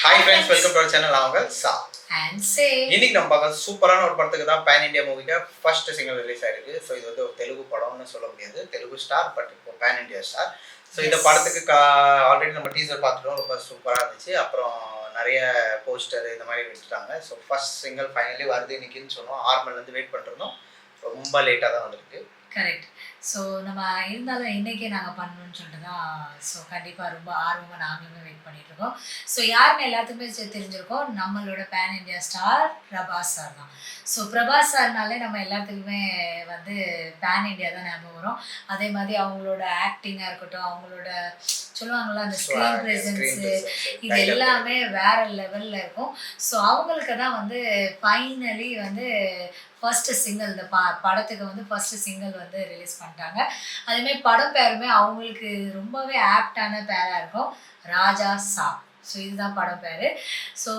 Hi friends, welcome to our channel. அவங்க சா and say இன்னைக்கு நம்ம பார்க்க சூப்பரான ஒரு படத்துக்கு தான் பேன் இந்தியா மூவிக்கு ஃபர்ஸ்ட் சிங்கிள் ரிலீஸ் ஆயிருக்கு. ஸோ இது வந்து ஒரு தெலுங்கு படம்னு சொல்ல முடியாது, தெலுங்கு ஸ்டார், பட் இப்போ பேன் இந்தியா ஸ்டார். ஸோ இந்த படத்துக்கு ஆல்ரெடி நம்ம டீசர் பார்த்துட்டோம், ரொம்ப சூப்பராக இருந்துச்சு. அப்புறம் நிறைய போஸ்டர் இந்த மாதிரி விட்டுட்டாங்க. ஸோ ஃபர்ஸ்ட் சிங்கிள் ஃபைனலி வருது இன்னைக்குன்னு சொன்னோம். 6 மணிலேருந்து வெயிட் பண்ணிருந்தோம், ரொம்ப லேட்டாக தான் வந்திருக்கு. கரெக்ட். ஸோ நம்ம இருந்தாலும் இன்றைக்கே நாங்கள் பண்ணணும்னு சொல்லிட்டு தான். ஸோ கண்டிப்பாக ரொம்ப ஆர்வமாக நாங்களுமே வெயிட் பண்ணிகிட்ருக்கோம். ஸோ யாருன்னு எல்லாத்துக்குமே தெரிஞ்சிருக்கோம், நம்மளோட pan India star Prabhas sir தான். ஸோ பிரபாஸ் சார்னாலே நம்ம எல்லாத்துக்குமே வந்து பேன் இண்டியா தான் ஞாபகம் வரும். அதே மாதிரி அவங்களோட ஆக்டிங்காக இருக்கட்டும், அவங்களோட சொல்லுவாங்கள்ல அந்த ஸ்க்ரீன் ப்ரெசன்ஸு, இது எல்லாமே வேறு லெவலில் இருக்கும். ஸோ அவங்களுக்கு தான் வந்து ஃபைனலி வந்து ஃபர்ஸ்ட் சிங்கிள், இந்த படத்துக்கு வந்து ஃபர்ஸ்ட் சிங்கிள் வந்து ரிலீஸ் பண்ணிட்டாங்க. அதேமாதிரி படம் பேருமே அவங்களுக்கு ரொம்பவே ஆப்டான பேராக இருக்கும், ராஜா சாப். ஸோ இதுதான் படம் பேர். ஸோ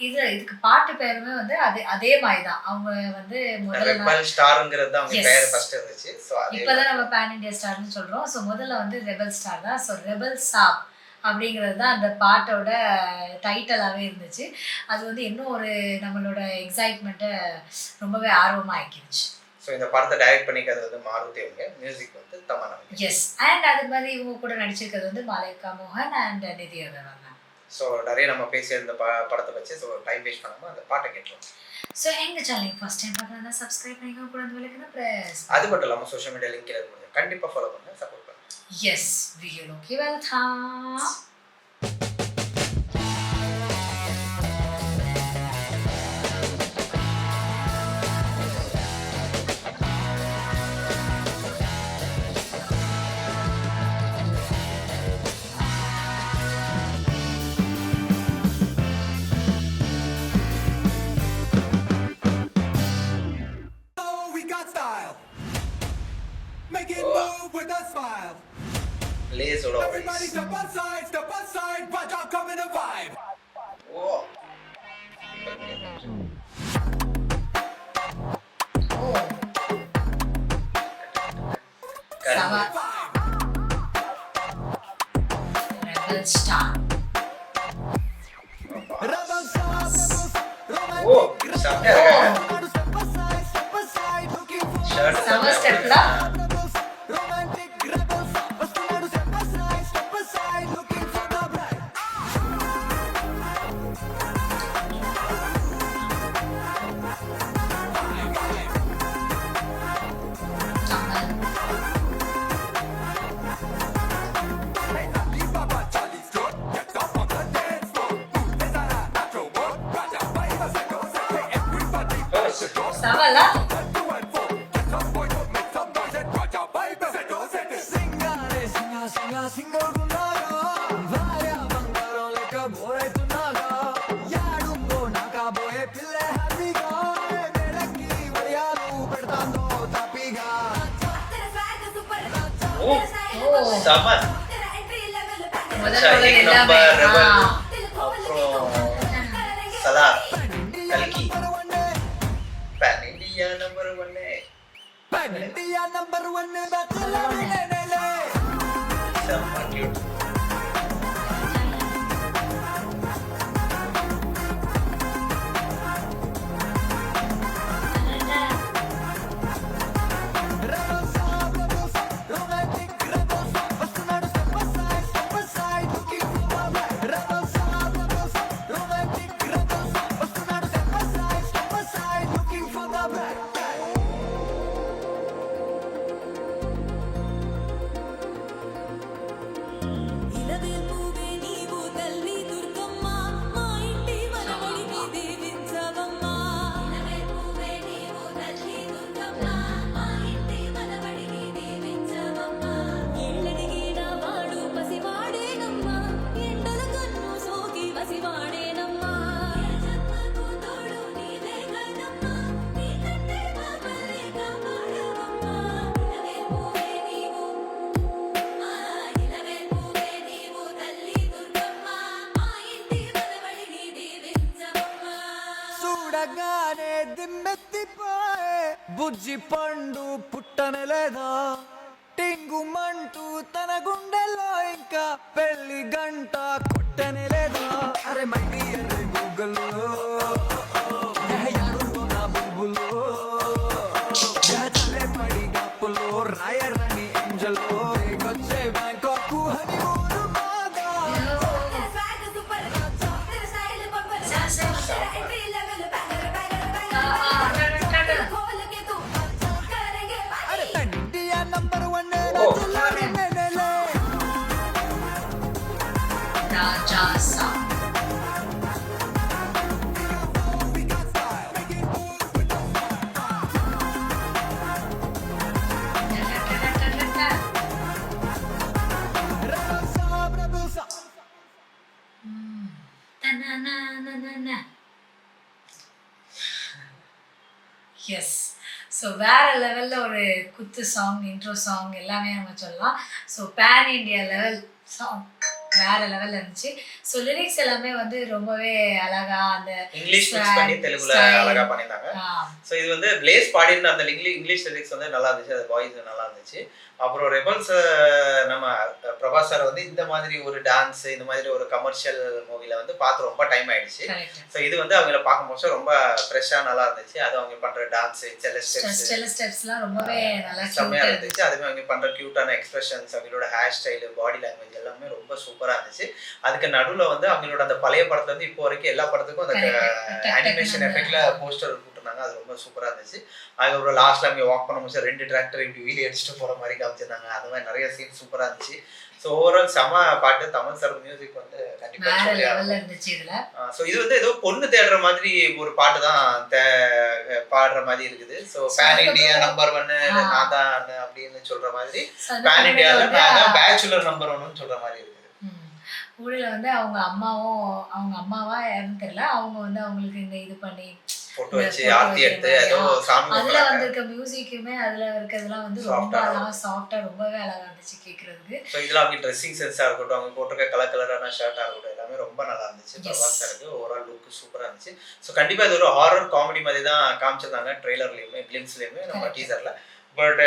இதுக்கு பாட்டு பேருமே வந்து அதே மாதிரி தான். அவங்க வந்து இப்போதான் நம்ம பேன் இண்டியா ஸ்டார்னு சொல்கிறோம். ஸோ முதல்ல வந்து ரெபல் ஸ்டார் தான். ஸோ ரெபல் சாப் அப்படிங்கிறது தான் அந்த பாட்டோட டைட்டிலாகவே இருந்துச்சு. அது வந்து இன்னும் ஒரு நம்மளோட எக்ஸைட்மெண்ட்டை ரொம்பவே ஆர்வமாக ஆக்கிடுச்சு. ஸோ இந்த படத்தை டைரக்ட் பண்ணிக்கிறது வந்து மாருதி அவங்க, மியூசிக் வந்து தமன்னா. எஸ், அண்ட் அது மாதிரி இவங்க கூட நடிச்சிருக்கிறது வந்து மலைக்கா மோகன் அண்ட் நிதி அகர்வால். ஸோ நிறைய நம்ம பேசியிருந்த படத்தை வச்சு ஸோ டைம் வேஸ்ட் பண்ணாமல் அந்த பாட்டை கேட்கலாம். ஸோ எங்கள் சேனல் ஃபர்ஸ்ட் டைம் பார்க்கணும்னா சப்ஸ்கிரைப் பண்ணிக்கோங்க, கூட விளக்குனா ப்ரெஸ். அது மட்டும் இல்லாமல் சோஷியல் மீடியா லிங்க் இருக்குது, கண்டிப்பாக ஃபாலோ பண்ணுங்க, சப்போர்ட் பண்ணுங்க. Yes, video okay, welcome. Make it move with a smile. Laser always. Everybody step aside, watch out, come in a vibe. Oh. Sama. Rebel Star. Rebel star, Oh, sampai ada. Shirt Sama step lah. Sama lah. sama. முதல்ல एक எல்லாமே number rebel Salaar कल्कि pan India number 1 है, pan India number 1 बचला ले सब cute. చూడగానే దిమ్మెత్తిపోయే బుజ్జి పండు పుట్టనే లేదా టింగుమంటూ తన గుండెలో ఇంకా పెళ్లి గంట కొట్టనే లేదా అరే మై మొగలు యారు నా బుల్బులు చలే పడి గప్పులు రాయరాని ఏంజలు వచ్చే బ్యాంకాక్ హనీమూన్ బాగా అరే ఇండియా నంబర్ 1 రాజులానే నేనేలే రాజా సా எஸ் ஸோ வேற லெவலில் ஒரு குத்து சாங் இன்ட்ரோ சாங் எல்லாமே நம்ம சொல்லலாம் so pan India level song வேற லெவலில் இருந்துச்சு ஸோ லிரிக்ஸ் எல்லாமே வந்து ரொம்பவே அழகா அந்த இங்கிலீஷ் மிக்ஸ் பண்ணி தெலுங்குல அழகா பண்ணியிருந்தாங்க. ஸோ இது வந்து பிளேஸ் பாடியிருந்த அந்த இங்கிலீஷ் லிரிக்ஸ் வந்து நல்லா இருந்துச்சு, அது வாய்ஸ் நல்லா இருந்துச்சு. அப்புறம் ரெபல்ஸ் நம்ம பிரபாஸ் சார் வந்து இந்த மாதிரி ஒரு டான்ஸ் இந்த மாதிரி ஒரு கமர்ஷியல் மூவில வந்து பார்த்து ரொம்ப டைம் ஆயிடுச்சு. ஸோ இது வந்து அவங்கள பார்க்கும்போது ரொம்ப ஃப்ரெஷ்ஷாக நல்லா இருந்துச்சு. அது அவங்க பண்ற டான்ஸ் செல்ல ஸ்டெப்ஸ்லாம் ரொம்பவே நல்லா செம்மையா இருந்துச்சு. அதுவே அவங்க பண்ற கியூட்டான எக்ஸ்பிரஷன்ஸ், அவங்களோட ஹேர் ஸ்டைலு, பாடி லாங்குவேஜ் எல்லாமே ரொம்ப சூப்பரா இருந்துச்சு. அதுக்கு நடுவில் வந்து அவங்களோட அந்த பழைய படத்துல இருந்து இப்போ வரைக்கும் எல்லா படத்துக்கும் அந்த அனிமேஷன் எஃபெக்ட்ல போஸ்டர் போட்டுருந்தாங்க. அது ரொம்ப சூப்பரா இருந்துச்சு. அதுக்கப்புறம் லாஸ்ட்ல அவங்க வாக் பண்ணும்போது 2 டிராக்டர் இப்படி வீடியோ அடிச்சுட்டு போற மாதிரி காமிச்சிருந்தாங்க. அது மாதிரி நிறைய சீன் சூப்பரா இருந்துச்சு. ஸோ ஓவரால் செம பாட்டு. தமிழ் சார் மியூசிக் வந்து கண்டிப்பா இருந்துச்சு இதுல. ஸோ இது வந்து ஏதோ பொண்ணு தேடுற மாதிரி ஒரு பாட்டு தான் பாடுற மாதிரி இருக்குது. ஸோ பேன் இண்டியா நம்பர் 1 நான் தான் அப்படின்னு சொல்ற மாதிரி, பேன் இண்டியால நான் தான் பேச்சுலர் நம்பர் 1 சொல்ற மாதிரி இருக்குது. ஊழல வந்து அவங்க அம்மாவா யாருன்னு தெரியல, அவங்க வந்து அவங்களுக்கு இந்த இது பண்ணி போட்டோ வச்சு ஆர்த்தி எடுத்து ஏதோ சாமி அதுல வந்திருக்க மியூசிக்குமே அதுல இருக்கிறதுலாம் வந்து ரொம்ப அழகா சாஃப்டா ரொம்பவே அழகா இருந்துச்சு கேக்குறதுக்கு. ஸோ இதுல அவங்க ட்ரெஸ்ஸிங் சென்ஸா இருக்கட்டும், அவங்க போட்டிருக்க கலரான ஷர்ட்டா இருக்கட்டும், எல்லாமே ரொம்ப நல்லா இருந்துச்சு. பிரபாஸ் சாருக்கு ஓவரால் லுக் சூப்பரா இருந்துச்சு. ஸோ கண்டிப்பா இது ஒரு ஹாரர் காமெடி மாதிரி தான் காமிச்சிருந்தாங்க ட்ரெய்லர்லயுமே கிளிம்ஸ்லயுமே நம்ம டீசர்ல. பட்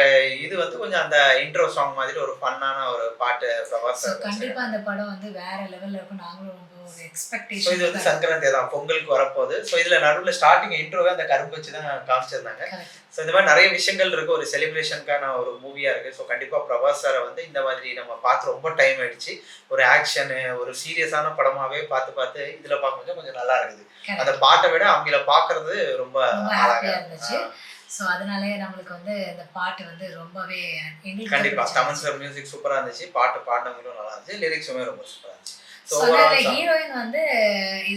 இது வந்து கொஞ்சம் அந்த இன்ட்ரோ சாங் மாதிரி ஒரு ஃபன்னான ஒரு பாட்டு பிரபாஸ் சார். கண்டிப்பா அந்த படம் வந்து வேற லெவல்ல இருக்கும். நாங்களும் ரொம்ப ஒரு எக்ஸ்பெக்டேஷன். ஸோ இது வந்து சங்கராந்தி தான், பொங்கலுக்கு வரப்போகுது. ஸோ இதுல நடுவில் ஸ்டார்டிங் இன்ட்ரோவே அந்த கரும்பு வச்சு தான் காமிச்சிருந்தாங்க. ஸோ இந்த மாதிரி நிறைய விஷயங்கள் இருக்கு. ஒரு செலிப்ரேஷனுக்கான ஒரு மூவியா இருக்கு. ஸோ கண்டிப்பா பிரபாஸ் சாரை வந்து இந்த மாதிரி நம்ம பார்த்து ரொம்ப டைம் ஆயிடுச்சு. ஒரு ஆக்ஷனு ஒரு சீரியஸான படமாவே பார்த்து இதுல பார்க்கும்போது கொஞ்சம் நல்லா இருக்குது. அந்த பாட்டை விட அவங்கள பாக்குறது ரொம்ப அழகா இருந்துச்சு. ஸோ அதனாலே நம்மளுக்கு வந்து இந்த பாட்டு வந்து ரொம்பவே கண்டிப்பா தமிழ் சார் மியூசிக் சூப்பரா இருந்துச்சு. பாட்டு பாடினவங்களும் நல்லா இருந்துச்சு, லிரிக்ஸுமே ரொம்ப சூப்பரா இருந்துச்சு. ஸோ ஹீரோயின் வந்து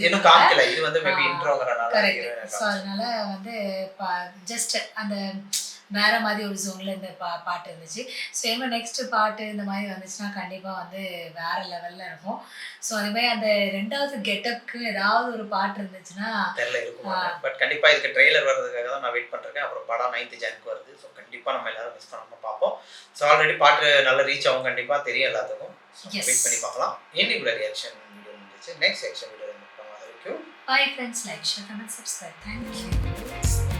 இன்னும் காமிக்கல, இது வந்து மேபி இன்ட்ரோங்கறனால. ஸோ அதனால வந்து ஜஸ்ட் அந்த வேற மாதிரி ஒரு ஜோன்ல இந்த பாட்டு இருந்துச்சு. ஸோ எங்க நெக்ஸ்ட் பாட்டு இந்த மாதிரி வந்துச்சுன்னா கண்டிப்பா வந்து வேற லெவல்ல இருக்கும். ஸோ அதே மாதிரி அந்த 2வது கெட்டப்க்கு ஏதாவது ஒரு பாட்டு இருந்துச்சுன்னா தெரியல இருக்கும். பட் கண்டிப்பா இதுக்கு ட்ரெய்லர் வர்றதுக்காக தான் நான் வெயிட் பண்றேன். அப்புறம் படம் 9th ஜனவரிக்கு வருது. ஸோ கண்டிப்பா நம்ம எல்லாரும் மிஸ் பண்ணாம பார்ப்போம். ஸோ ஆல்ரெடி பாட்டு நல்ல ரீச் ஆகும், கண்டிப்பா தெரியும் எல்லாத்துக்கும். வெயிட் பண்ணி பார்க்கலாம். இன்னைக்குள்ள ரியாக்ஷன் வீடியோ முடிஞ்சிச்சு. நெக்ஸ்ட் செக்ஷன் வீடியோ பார்க்கலாம். Bye friends, like, share, comment, subscribe. Thank you.